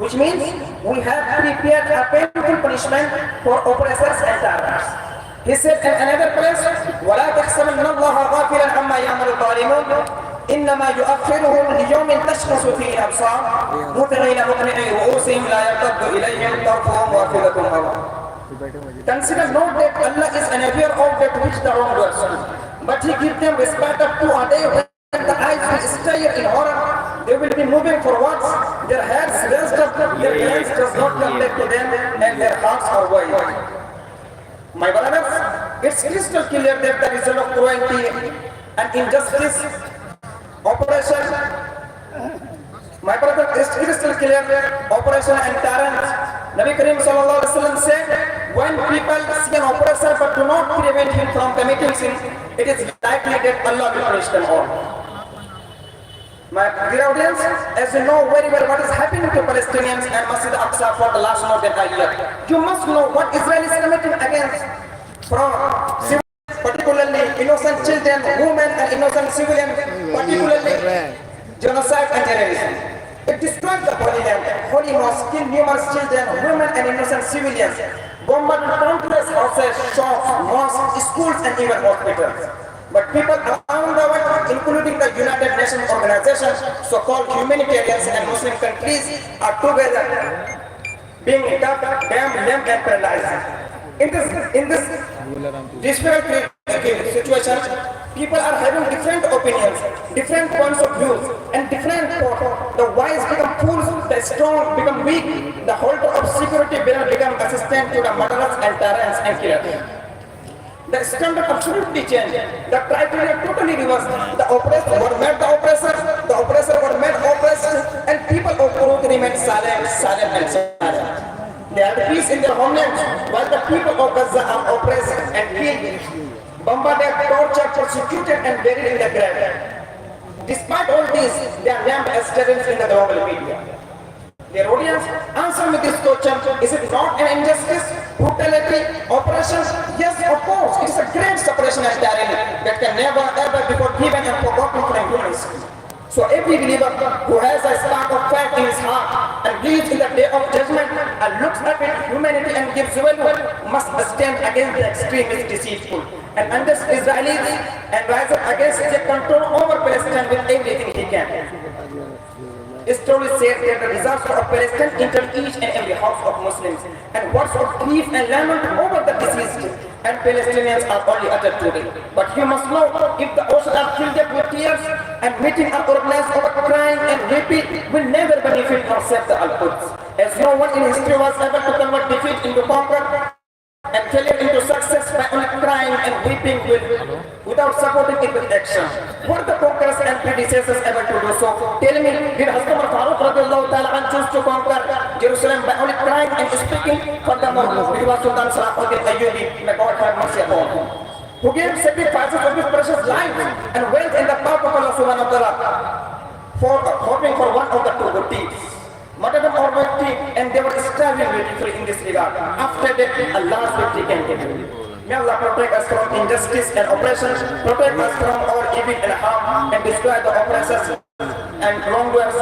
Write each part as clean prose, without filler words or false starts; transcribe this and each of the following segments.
which means we have prepared a painful punishment for oppressors and tyrants. He said in another place, وَلَا تَحْسَبَنَّ اللَّهَ غَافِلًا عَمَّا يَعْمَلُ الظَّالِمُونَ إِنَّمَا يُؤَخِّرُهُمْ لِيَوْمٍ تَشْخَصُ فِيهِ الْأَبْصَارُ مُهْطِعِينَ مُقْنِعِي رُءُوسِهِمْ لَا يَرْتَدُّ إِلَيْهِمْ طَرْفُهُم وَأَفْئِدَتُهُمْ هَوَاءٌ. Consider not that Allah is unaware of that which the wrongdoers do, but He gives them respect up to a day when the eyes will stare in horror. They will be moving forwards, their heads raised up, their hands does not come back to them, and their hearts are wide. My brothers, it's crystal clear that the result of cruelty and injustice, oppression, my brother, it's crystal clear, oppression and tyrants. Nabi Karim sallallahu alaihi wasallam said, when people see an oppressor but do not prevent him from committing sin, it is likely that Allah will punish them all. My dear audience, as you know very well what is happening to Palestinians and Masjid Aqsa for the last more than a year, you must know what Israel is committing against, from civilians, particularly innocent children, women and innocent civilians, particularly genocide and terrorism. It destroyed the Holy Land, holy mosques, killed numerous children, women and innocent civilians, bombarded countless houses, shops, mosques, schools and even hospitals. But people around the world, including the United Nations organizations, so-called humanitarians and Muslim countries, are together being tough, damned, lamed and paralyzed. In this difficult situation, people are having different opinions, different points of view, and different thoughts. The wise become fools, the strong become weak, the holder of security become assistant to the murderers and tyrants and killers. The standard absolutely changed. The criteria totally reversed. The oppressed were made the oppressor were made oppressed, and people of truth remained silent. They had peace in their homelands, while the people of Gaza are oppressed and killed, bombarded, tortured, persecuted, and buried in the grave. Despite all this, they are named as terrorists in the global media. Dear audience, answer me this question: is it not an injustice, brutality, oppression? Yes, of course. It is a great separation and tyranny that can never ever be forgiven and forgotten from humans. So every believer who has a spark of faith in his heart and believes in the day of judgment and looks up at humanity and gives value must stand against the extremist deceitful and understand Israelis and rise up against their control over Palestine with everything he can. Stories say that the disaster of Palestine entered each and every house of Muslims, and words of grief and lament over the deceased and Palestinians are only uttered today. But you must know, if the oceans are filled up with tears and meeting are organized over crying and weeping, will never benefit nor save the Al-Quds. As no one in history was able to convert defeat into conquer and failure into success by only crying and weeping without supporting it with action. Were the conquerors and predecessors able to do so? Tell me, did Hazrat Umar Farooq radiallahu ta'ala choose to conquer Jerusalem by only crying and speaking? Furthermore, it was Sultan Salahuddin Ayyubi, may God have mercy upon him, who gave sacrifices of his precious life and wealth in the path of Allah subhanahu wa ta'ala for hoping for one of the two good deeds. Martyrdom or victory, and they were striving beautifully in this regard. After that, Allah's victory came to them. May Allah protect us from injustice and oppression, protect us from our evil and harm, and destroy the oppressors and wrongdoers,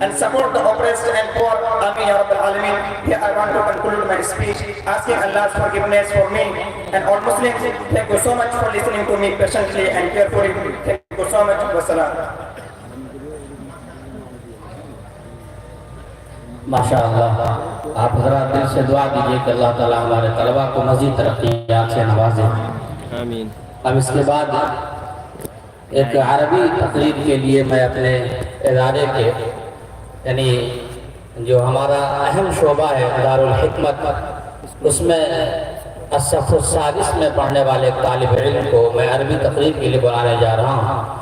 and support the oppressed and poor. Ameen ya Rabbal Alameen. Here I want to conclude my speech, asking Allah's forgiveness for me and all Muslims. Thank you so much for listening to me patiently and carefully. Thank you so much. Wassalam. माशाअल्लाह, आप ज़रा दिल से दुआ दीजिए कि अल्लाह ताला हमारे तलबा को मज़ीद तरक्की से नवाजे। आमीन। अब इसके बाद एक अरबी तकरीर के लिए मैं अपने इदारे के यानी जो हमारा अहम शोबा है दारुल हिकमत, उसमें अस्सफ़ुस सादिस में पढ़ने वाले तालिब इल्म को मैं अरबी तकरीर के लिए बुलाने जा रहा हूँ।